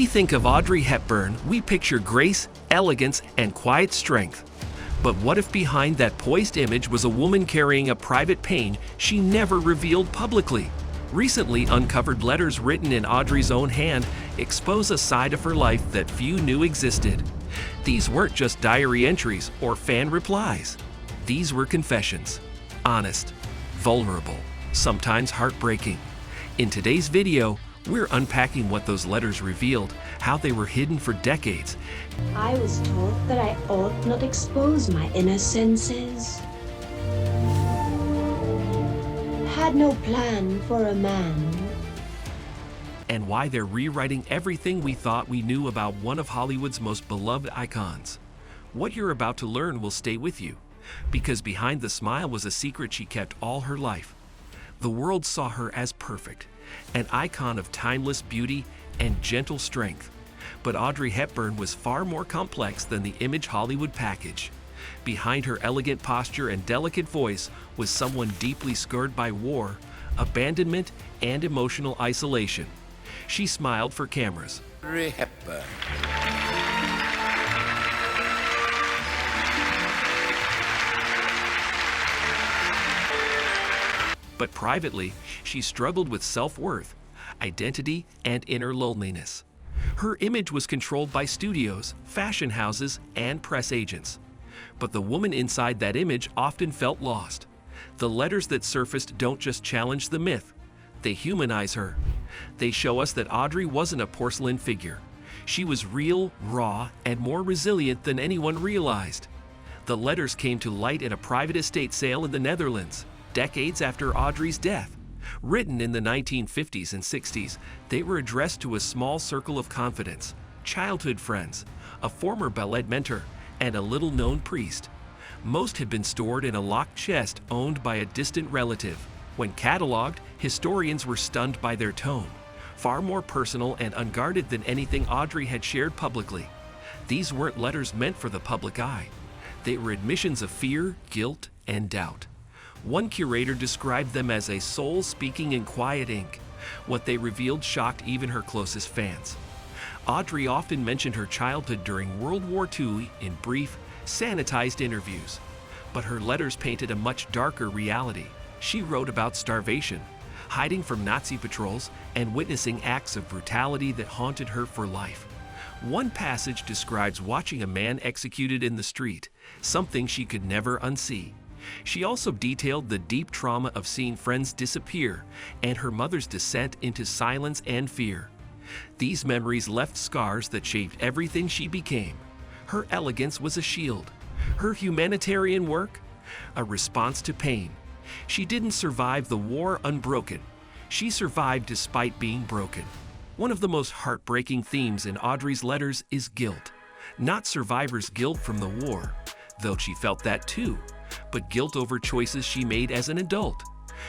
think of Audrey Hepburn, we picture grace, elegance, and quiet strength. But what if behind that poised image was a woman carrying a private pain she never revealed publicly? Recently uncovered letters written in Audrey's own hand expose a side of her life that few knew existed. These weren't just diary entries or fan replies. These were confessions. Honest, vulnerable, sometimes heartbreaking. In today's video, we're unpacking what those letters revealed, how they were hidden for decades. I was taught that I ought not expose my inner senses. Had no plan for a man. And why they're rewriting everything we thought we knew about one of Hollywood's most beloved icons. What you're about to learn will stay with you, because behind the smile was a secret she kept all her life. The world saw her as perfect, an icon of timeless beauty and gentle strength. But Audrey Hepburn was far more complex than the image Hollywood package. Behind her elegant posture and delicate voice was someone deeply scarred by war, abandonment, and emotional isolation. She smiled for cameras. Audrey Hepburn. But privately, she struggled with self-worth, identity, and inner loneliness. Her image was controlled by studios, fashion houses, and press agents. But the woman inside that image often felt lost. The letters that surfaced don't just challenge the myth, they humanize her. They show us that Audrey wasn't a porcelain figure. She was real, raw, and more resilient than anyone realized. The letters came to light in a private estate sale in the Netherlands, decades after Audrey's death. Written in the 1950s and 60s, they were addressed to a small circle of confidence, childhood friends, a former ballet mentor, and a little-known priest. Most had been stored in a locked chest owned by a distant relative. When cataloged, historians were stunned by their tone, far more personal and unguarded than anything Audrey had shared publicly. These weren't letters meant for the public eye. They were admissions of fear, guilt, and doubt. One curator described them as a soul speaking in quiet ink. What they revealed shocked even her closest fans. Audrey often mentioned her childhood during World War II in brief, sanitized interviews. But her letters painted a much darker reality. She wrote about starvation, hiding from Nazi patrols, and witnessing acts of brutality that haunted her for life. One passage describes watching a man executed in the street, something she could never unsee. She also detailed the deep trauma of seeing friends disappear and her mother's descent into silence and fear. These memories left scars that shaped everything she became. Her elegance was a shield. Her humanitarian work, a response to pain. She didn't survive the war unbroken. She survived despite being broken. One of the most heartbreaking themes in Audrey's letters is guilt. Not survivor's guilt from the war, though she felt that too, but guilt over choices she made as an adult.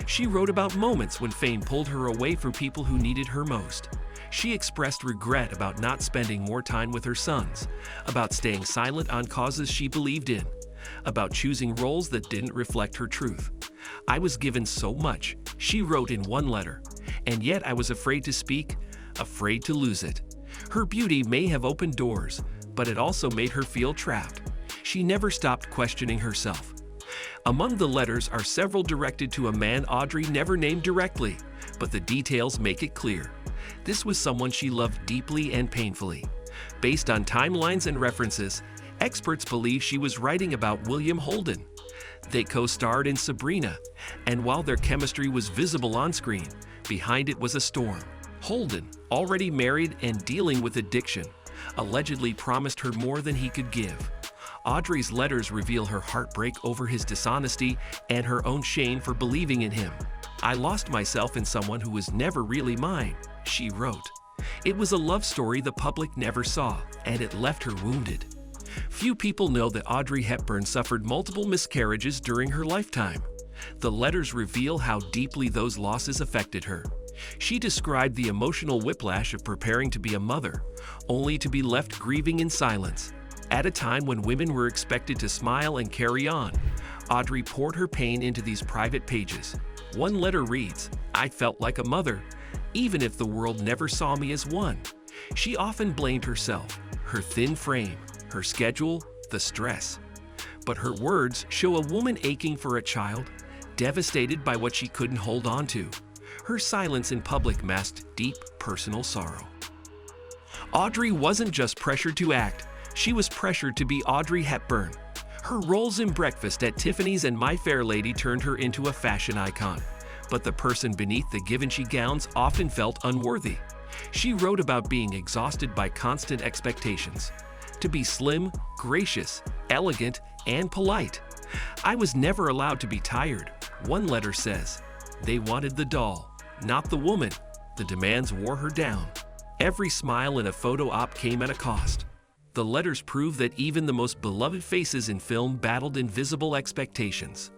She wrote about moments when fame pulled her away from people who needed her most. She expressed regret about not spending more time with her sons, about staying silent on causes she believed in, about choosing roles that didn't reflect her truth. "I was given so much," she wrote in one letter, "and yet I was afraid to speak, afraid to lose it." Her beauty may have opened doors, but it also made her feel trapped. She never stopped questioning herself. Among the letters are several directed to a man Audrey never named directly, but the details make it clear. This was someone she loved deeply and painfully. Based on timelines and references, experts believe she was writing about William Holden. They co-starred in Sabrina, and while their chemistry was visible on screen, behind it was a storm. Holden, already married and dealing with addiction, allegedly promised her more than he could give. Audrey's letters reveal her heartbreak over his dishonesty and her own shame for believing in him. "I lost myself in someone who was never really mine," she wrote. It was a love story the public never saw, and it left her wounded. Few people know that Audrey Hepburn suffered multiple miscarriages during her lifetime. The letters reveal how deeply those losses affected her. She described the emotional whiplash of preparing to be a mother, only to be left grieving in silence. At a time when women were expected to smile and carry on, Audrey poured her pain into these private pages. One letter reads, "I felt like a mother, even if the world never saw me as one." She often blamed herself, her thin frame, her schedule, the stress. But her words show a woman aching for a child, devastated by what she couldn't hold on to. Her silence in public masked deep personal sorrow. Audrey wasn't just pressured to act, she was pressured to be Audrey Hepburn. Her roles in Breakfast at Tiffany's and My Fair Lady turned her into a fashion icon. But the person beneath the Givenchy gowns often felt unworthy. She wrote about being exhausted by constant expectations. To be slim, gracious, elegant, and polite. I was never allowed to be tired, one letter says. They wanted the doll, not the woman. The demands wore her down. Every smile in a photo op came at a cost. The letters prove that even the most beloved faces in film battled invisible expectations.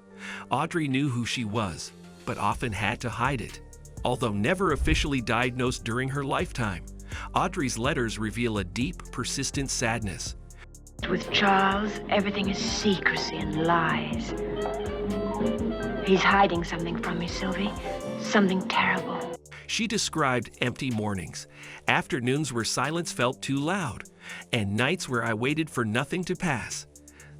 Audrey knew who she was, but often had to hide it. Although never officially diagnosed during her lifetime, Audrey's letters reveal a deep, persistent sadness. With Charles, everything is secrecy and lies. He's hiding something from me, Sylvie. Something terrible. She described empty mornings, afternoons where silence felt too loud, and nights where I waited for nothing to pass.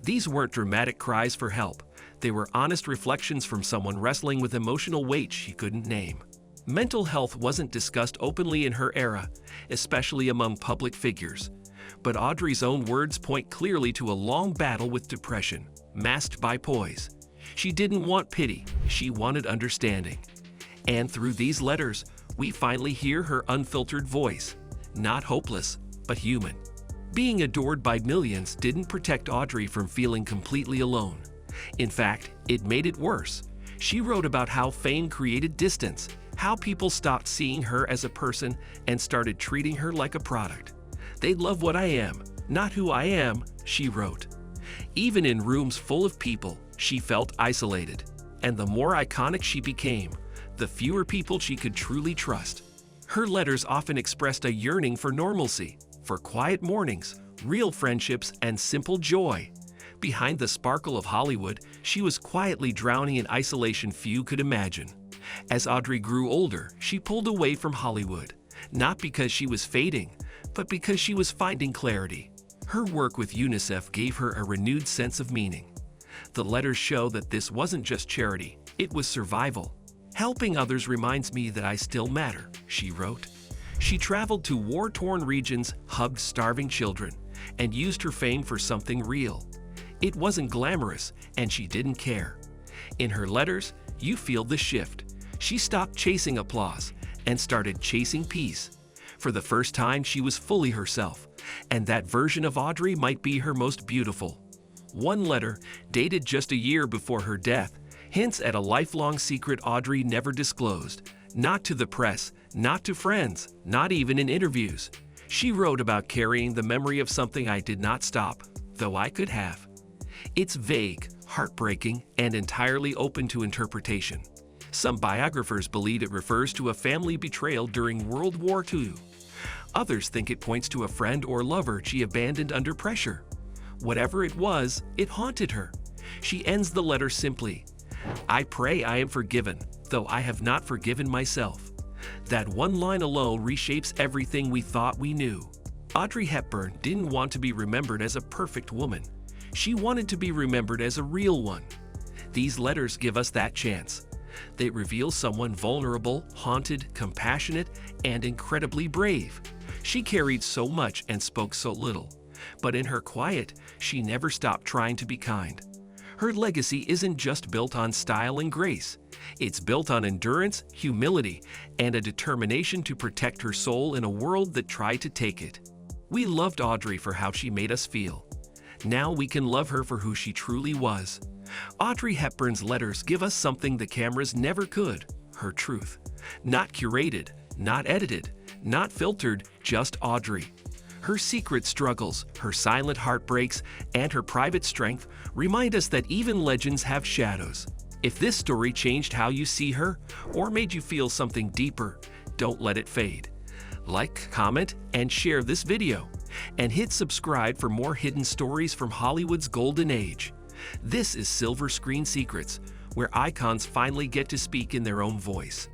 These weren't dramatic cries for help. They were honest reflections from someone wrestling with emotional weight she couldn't name. Mental health wasn't discussed openly in her era, especially among public figures. But Audrey's own words point clearly to a long battle with depression, masked by poise. She didn't want pity, she wanted understanding. And through these letters, we finally hear her unfiltered voice, not hopeless, but human. Being adored by millions didn't protect Audrey from feeling completely alone. In fact, it made it worse. She wrote about how fame created distance, how people stopped seeing her as a person and started treating her like a product. They love what I am, not who I am, she wrote. Even in rooms full of people, she felt isolated. And the more iconic she became, the fewer people she could truly trust. Her letters often expressed a yearning for normalcy, for quiet mornings, real friendships, and simple joy. Behind the sparkle of Hollywood, she was quietly drowning in isolation few could imagine. As Audrey grew older, she pulled away from Hollywood, not because she was fading, but because she was finding clarity. Her work with UNICEF gave her a renewed sense of meaning. The letters show that this wasn't just charity, it was survival. Helping others reminds me that I still matter, she wrote. She traveled to war-torn regions, hugged starving children, and used her fame for something real. It wasn't glamorous, and she didn't care. In her letters, you feel the shift. She stopped chasing applause and started chasing peace. For the first time, she was fully herself, and that version of Audrey might be her most beautiful. One letter, dated just a year before her death, hints at a lifelong secret Audrey never disclosed. Not to the press, not to friends, not even in interviews. She wrote about carrying the memory of something I did not stop, though I could have. It's vague, heartbreaking, and entirely open to interpretation. Some biographers believe it refers to a family betrayal during World War II. Others think it points to a friend or lover she abandoned under pressure. Whatever it was, it haunted her. She ends the letter simply, "I pray I am forgiven, though I have not forgiven myself." That one line alone reshapes everything we thought we knew. Audrey Hepburn didn't want to be remembered as a perfect woman. She wanted to be remembered as a real one. These letters give us that chance. They reveal someone vulnerable, haunted, compassionate, and incredibly brave. She carried so much and spoke so little. But in her quiet, she never stopped trying to be kind. Her legacy isn't just built on style and grace. It's built on endurance, humility, and a determination to protect her soul in a world that tried to take it. We loved Audrey for how she made us feel. Now we can love her for who she truly was. Audrey Hepburn's letters give us something the cameras never could, her truth. Not curated, not edited, not filtered, just Audrey. Her secret struggles, her silent heartbreaks, and her private strength remind us that even legends have shadows. If this story changed how you see her or made you feel something deeper, don't let it fade. Like, comment, and share this video. And hit subscribe for more hidden stories from Hollywood's golden age. This is Silver Screen Secrets, where icons finally get to speak in their own voice.